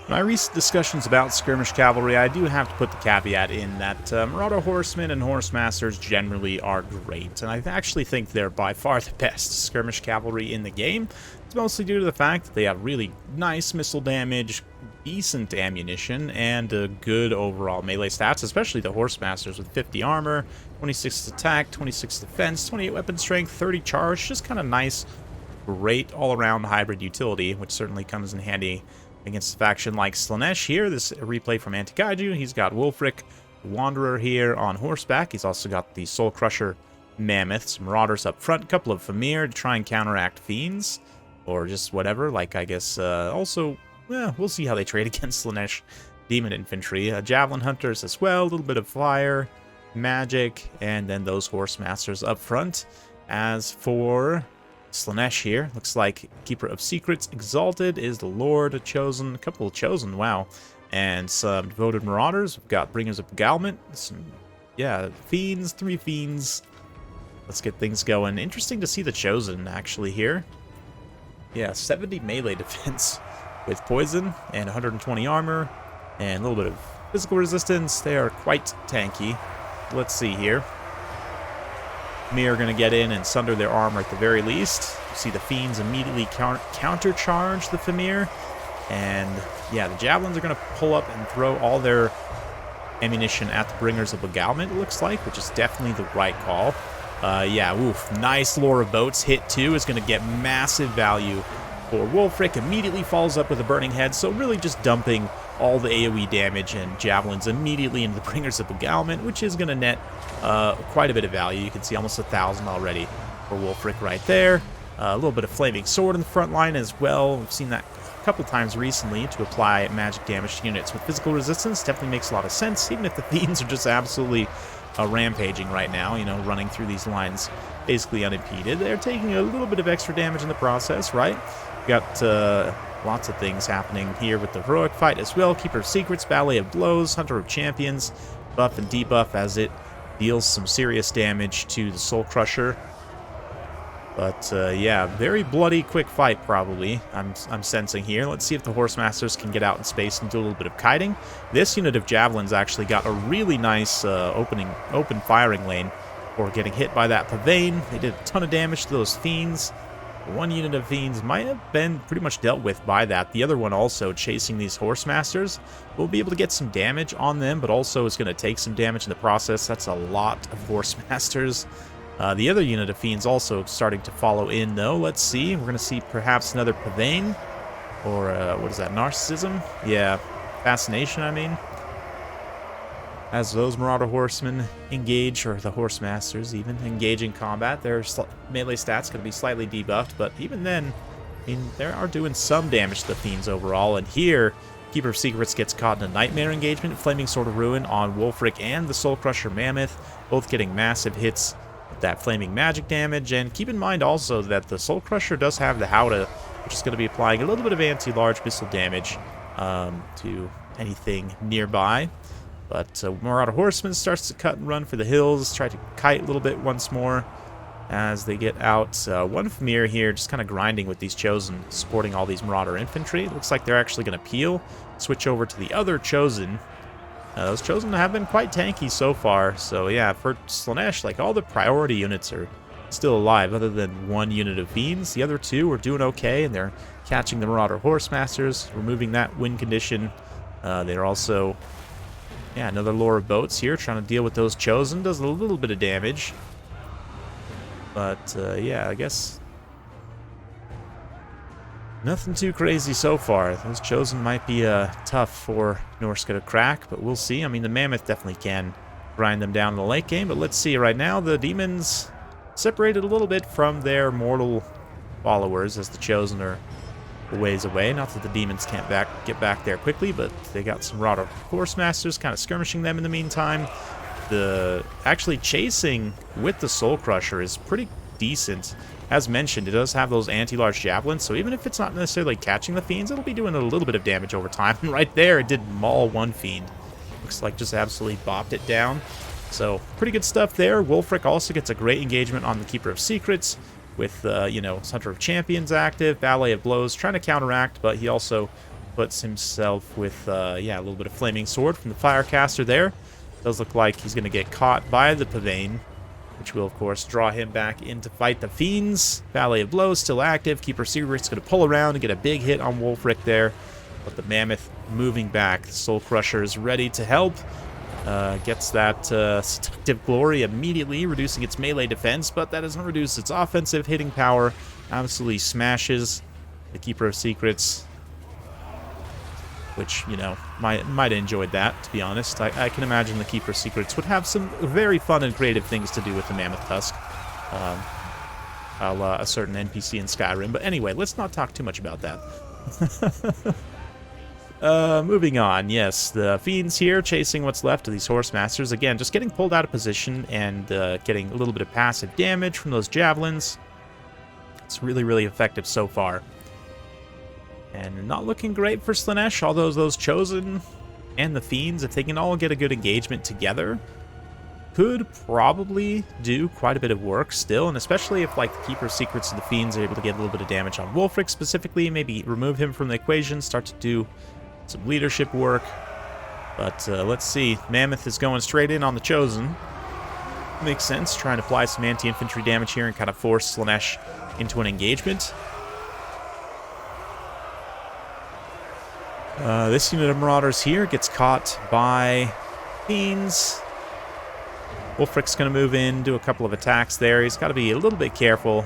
My recent discussions about skirmish cavalry, I do have to put the caveat in that Marauder horsemen and horsemasters generally are great, and I actually think they're by far the best skirmish cavalry in the game. It's mostly due to the fact that they have really nice missile damage, decent ammunition, and good overall melee stats, especially the horsemasters with 50 armor, 26 attack, 26 defense, 28 weapon strength, 30 charge, just kind of nice, great all-around hybrid utility, which certainly comes in handy against a faction like Slaanesh here. This replay from Anti-Kaiju. He's got Wulfric, the Wanderer here on horseback. He's also got the Soul Crusher Mammoths, Marauders up front, a couple of Famir to try and counteract Fiends, or just whatever. Like, I guess, also, we'll see how they trade against Slaanesh Demon Infantry. Javelin Hunters as well, a little bit of fire, magic, and then those Horsemasters up front. As for Slaanesh here, looks like Keeper of Secrets Exalted is the Lord Chosen, a couple of Chosen, wow, and some Devoted Marauders. We've got Bringers of Beguilement, some, yeah, Fiends, 3 Fiends. Let's get things going. Interesting to see the Chosen actually here. Yeah, 70 melee defense with poison and 120 armor and a little bit of physical resistance. They are quite tanky. Let's see here. Mir are going to get in and sunder their armor at the very least. You see the Fiends immediately countercharge the Famir. And yeah, the Javelins are going to pull up and throw all their ammunition at the Bringers of Beguilement, it looks like, which is definitely the right call. Yeah, oof, nice lure of boats. Hit 2 is going to get massive value for Wulfric. Immediately follows up with a Burning Head, so really just dumping all the AoE damage and Javelins immediately into the Bringers of Beguilement, which is going to net quite a bit of value. You can see almost 1,000 already for Wulfric right there. A little bit of Flaming Sword in the front line as well. We've seen that a couple times recently to apply magic damage to units with physical resistance. Definitely makes a lot of sense, even if the Fiends are just absolutely rampaging right now, you know, running through these lines basically unimpeded. They're taking a little bit of extra damage in the process, right? We've got lots of things happening here with the heroic fight as well. Keeper of Secrets, Ballet of Blows, Hunter of Champions, buff and debuff as it deals some serious damage to the Soul Crusher. But yeah, very bloody quick fight probably, I'm sensing here. Let's see if the Horsemasters can get out in space and do a little bit of kiting. This unit of Javelins actually got a really nice open firing lane for getting hit by that Pavane. They did a ton of damage to those Fiends. One unit of Fiends might have been pretty much dealt with by that. The other one also chasing these Horsemasters will be able to get some damage on them, but also is going to take some damage in the process. That's a lot of Horsemasters. The other unit of Fiends also starting to follow in, though. Let's see. We're going to see perhaps another Pavane. Or, what is that, Narcissism? Yeah, Fascination, I mean. As those Marauder Horsemen engage, or the Horsemasters even, engage in combat, their melee stats going to be slightly debuffed, but even then, I mean, they are doing some damage to the Fiends overall, and here, Keeper of Secrets gets caught in a Nightmare engagement, Flaming Sword of Ruin on Wulfric and the Soul Crusher Mammoth, both getting massive hits with that flaming magic damage, and keep in mind also that the Soul Crusher does have the Howdah, which is going to be applying a little bit of anti-large missile damage to anything nearby. But Marauder Horseman starts to cut and run for the hills, try to kite a little bit once more as they get out. One Famir here just kind of grinding with these Chosen, supporting all these Marauder infantry. Looks like they're actually going to peel, switch over to the other Chosen. Those Chosen have been quite tanky so far, so yeah, for Slaanesh, like, all the priority units are still alive, other than one unit of Fiends. The other two are doing okay, and they're catching the Marauder Horsemasters, removing that win condition. They're also... yeah, another lure of boats here, trying to deal with those Chosen. Does a little bit of damage. But, yeah, I guess... nothing too crazy so far. Those Chosen might be tough for Norsca to crack, but we'll see. I mean, the Mammoth definitely can grind them down in the late game, but let's see. Right now, the Demons separated a little bit from their mortal followers as the Chosen are a ways away. Not that the Demons can't get back there quickly, but they got some Marauder Horsemasters kind of skirmishing them in the meantime. The actually chasing with the Soul Crusher is pretty decent. As mentioned, it does have those anti-large Javelins, so even if it's not necessarily catching the Fiends, it'll be doing a little bit of damage over time. And right there, it did maul one Fiend. Looks like just absolutely bopped it down. So, pretty good stuff there. Wulfric also gets a great engagement on the Keeper of Secrets with, you know, Hunter of Champions active, Ballet of Blows, trying to counteract, but he also puts himself with, yeah, a little bit of flaming sword from the firecaster there. Does look like he's going to get caught by the Pavane, which will, of course, draw him back in to fight the Fiends. Ballet of Blows still active. Keeper Secret's going to pull around and get a big hit on Wulfric there. But the Mammoth moving back. The Soul Crusher is ready to help. Gets that Seductive Glory immediately, reducing its melee defense, but that doesn't reduce its offensive hitting power. Absolutely smashes the Keeper of Secrets, which, you know, might have enjoyed that, to be honest. I can imagine the Keeper of Secrets would have some very fun and creative things to do with the Mammoth Tusk. A certain NPC in Skyrim. But anyway, let's not talk too much about that. Moving on, yes, the Fiends here chasing what's left of these Horse Masters. Again, just getting pulled out of position and getting a little bit of passive damage from those Javelins. It's really, really effective so far. And not looking great for Slaanesh, although those Chosen and the Fiends, if they can all get a good engagement together, could probably do quite a bit of work still, and especially if, like, the Keeper Secrets and the Fiends are able to get a little bit of damage on Wulfric specifically, maybe remove him from the equation, start to do some leadership work. But let's see. Mammoth is going straight in on the Chosen. Makes sense, trying to apply some anti-infantry damage here and kind of force Slaanesh into an engagement. This unit of Marauders here gets caught by Fiends. Wulfric's going to move in, do a couple of attacks there. He's got to be a little bit careful.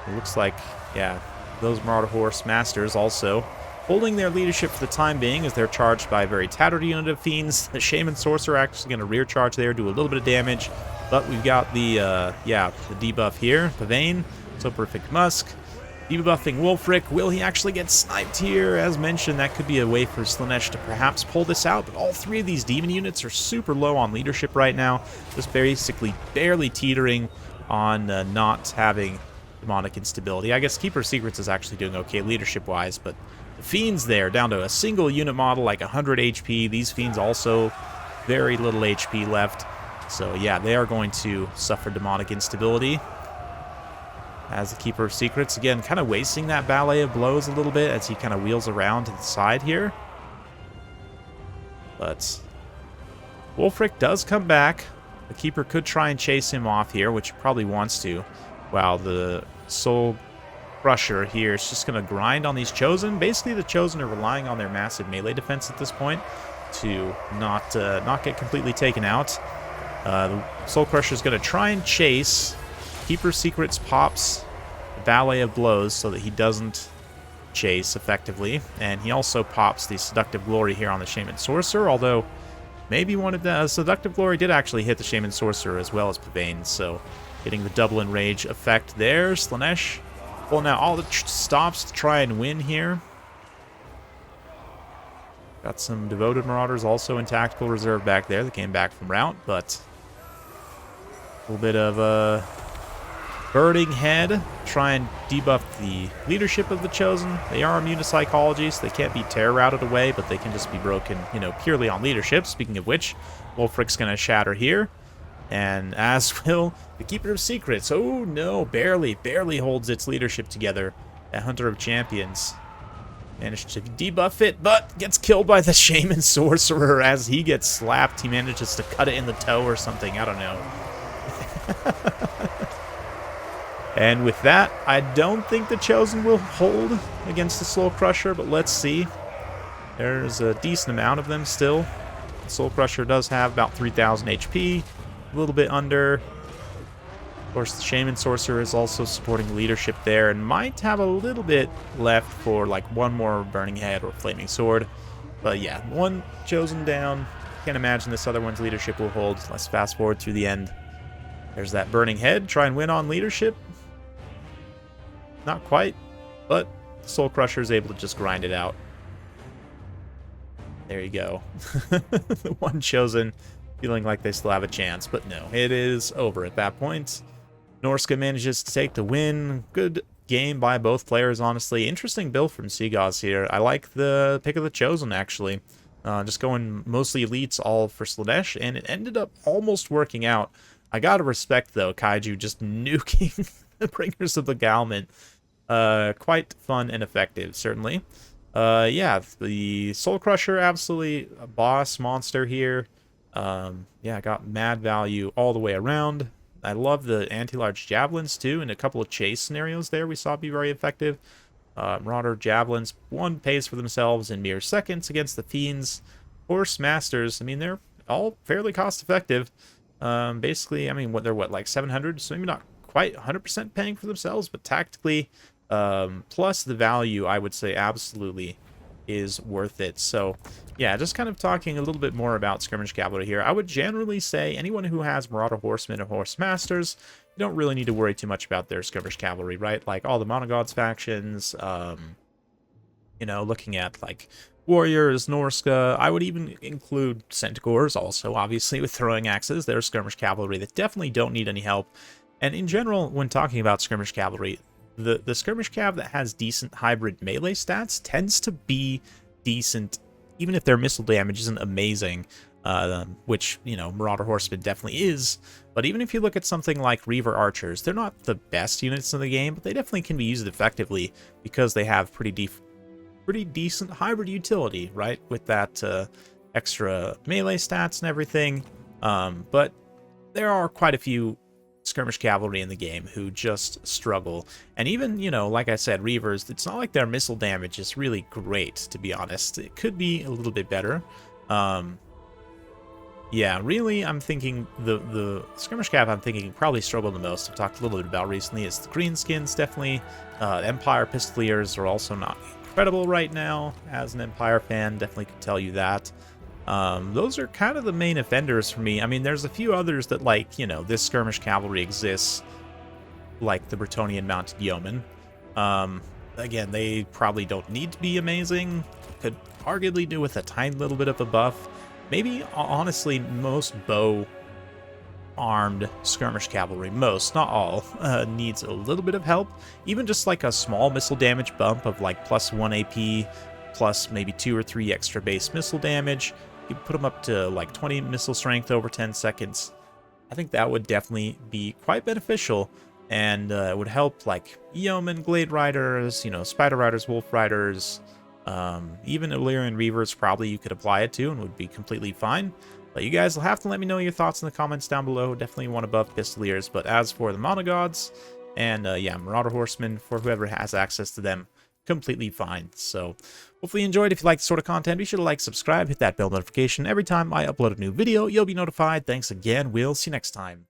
It looks like, yeah, those Marauder Horse Masters also holding their leadership for the time being as they're charged by a very tattered unit of Fiends. The Shaman Sorcerer actually going to rear charge there, do a little bit of damage. But we've got the, the debuff here. Pavane, So Perfect Musk. Debuffing Wulfric. Will he actually get sniped here? As mentioned, that could be a way for Slaanesh to perhaps pull this out, but all three of these demon units are super low on leadership right now. Just basically barely teetering on not having demonic instability. I guess Keeper Secrets is actually doing okay leadership-wise, but the Fiends there, down to a single unit model, like 100 HP. These Fiends also very little HP left. So yeah, they are going to suffer demonic instability. As the Keeper of Secrets, again, kind of wasting that Ballet of Blows a little bit as he kind of wheels around to the side here. But Wulfric does come back. The Keeper could try and chase him off here, which he probably wants to. While the Soul Crusher here is just going to grind on these Chosen. Basically, the Chosen are relying on their massive melee defense at this point to not get completely taken out. The Soul Crusher is going to try and chase. Keeper Secrets pops the Ballet of Blows so that he doesn't chase effectively. And he also pops the Seductive Glory here on the Shaman Sorcerer, although maybe one of the Seductive Glory did actually hit the Shaman Sorcerer as well as Pavane, so getting the double enrage effect there. Slaanesh pulling out all the stops to try and win here. Got some Devoted Marauders also in tactical reserve back there that came back from route, but a little bit of Burning Head, try and debuff the leadership of the Chosen. They are immune to psychology, so they can't be terror routed away, but they can just be broken, you know, purely on leadership. Speaking of which, Wulfric's going to shatter here, and as will the Keeper of Secrets. Oh no, barely holds its leadership together. That Hunter of Champions managed to debuff it, but gets killed by the Shaman Sorcerer as he gets slapped. He manages to cut it in the toe or something, I don't know. And with that, I don't think the Chosen will hold against the Soul Crusher, but let's see. There's a decent amount of them still. The Soul Crusher does have about 3,000 HP, a little bit under. Of course, the Shaman Sorcerer is also supporting leadership there and might have a little bit left for like one more Burning Head or Flaming Sword. But yeah, one Chosen down. Can't imagine this other one's leadership will hold. Let's fast forward through the end. There's that Burning Head. Try and win on leadership. Not quite, but the Soul Crusher is able to just grind it out. There you go. The one Chosen feeling like they still have a chance, but no, it is over at that point. Norsca manages to take the win. Good game by both players, honestly. Interesting build from Seagauss here. I like the pick of the Chosen, actually. Just going mostly elites all for Slaanesh, and it ended up almost working out. I gotta respect, though, Kaiju just nuking the Bringers of Beguilement. Quite fun and effective, certainly. Yeah, the Soul Crusher, absolutely a boss monster here. Yeah, I got mad value all the way around. I love the anti-large javelins too, and a couple of chase scenarios there we saw be very effective. Marauder javelins, one pays for themselves in mere seconds against the fiends. Horse masters, I mean, they're all fairly cost effective. Basically, I mean, they're what, like 700, so maybe not quite 100% paying for themselves, but tactically, plus the value, I would say absolutely is worth it. So yeah, just kind of talking a little bit more about skirmish cavalry here. I would generally say anyone who has Marauder horsemen or horse masters, you don't really need to worry too much about their skirmish cavalry, right? Like all the monogods factions, you know, looking at like warriors, Norsca. I would even include centaurs also, obviously, with throwing axes. They're skirmish cavalry that definitely don't need any help. And in general, when talking about skirmish cavalry, the skirmish cav that has decent hybrid melee stats tends to be decent, even if their missile damage isn't amazing, which, you know, Marauder Horseman definitely is. But even if you look at something like Reaver Archers, they're not the best units in the game, but they definitely can be used effectively because they have pretty decent hybrid utility, right? With that extra melee stats and everything. But there are quite a few skirmish cavalry in the game who just struggle. And even, you know, like I said, Reavers, it's not like their missile damage is really great, to be honest. It could be a little bit better. Yeah, really, I'm thinking the skirmish cav I'm thinking probably struggle the most. I've talked a little bit about recently. It's the greenskins, definitely. Empire Pistoliers are also not incredible right now. As an Empire fan, definitely could tell you that. Those are kind of the main offenders for me. I mean, there's a few others that, like, you know, this skirmish cavalry exists, like the Bretonnian Mounted Yeomen. Again, they probably don't need to be amazing. Could arguably do with a tiny little bit of a buff. Maybe, honestly, most bow-armed skirmish cavalry, most, not all, needs a little bit of help. Even just like a small missile damage bump of like +1 AP, plus maybe 2 or 3 extra base missile damage. You put them up to like 20 missile strength over 10 seconds. I think that would definitely be quite beneficial, and it would help like Yeoman, Glade Riders, you know, Spider Riders, Wolf Riders, even Illyrian Reavers probably you could apply it to and would be completely fine. But you guys will have to let me know your thoughts in the comments down below. Definitely want to buff Pistoliers, but as for the Monogods, and yeah, Marauder Horsemen, for whoever has access to them, completely fine. So hopefully you enjoyed. If you like this sort of content, be sure to like, subscribe, hit that bell notification. Every time I upload a new video, you'll be notified. Thanks again. We'll see you next time.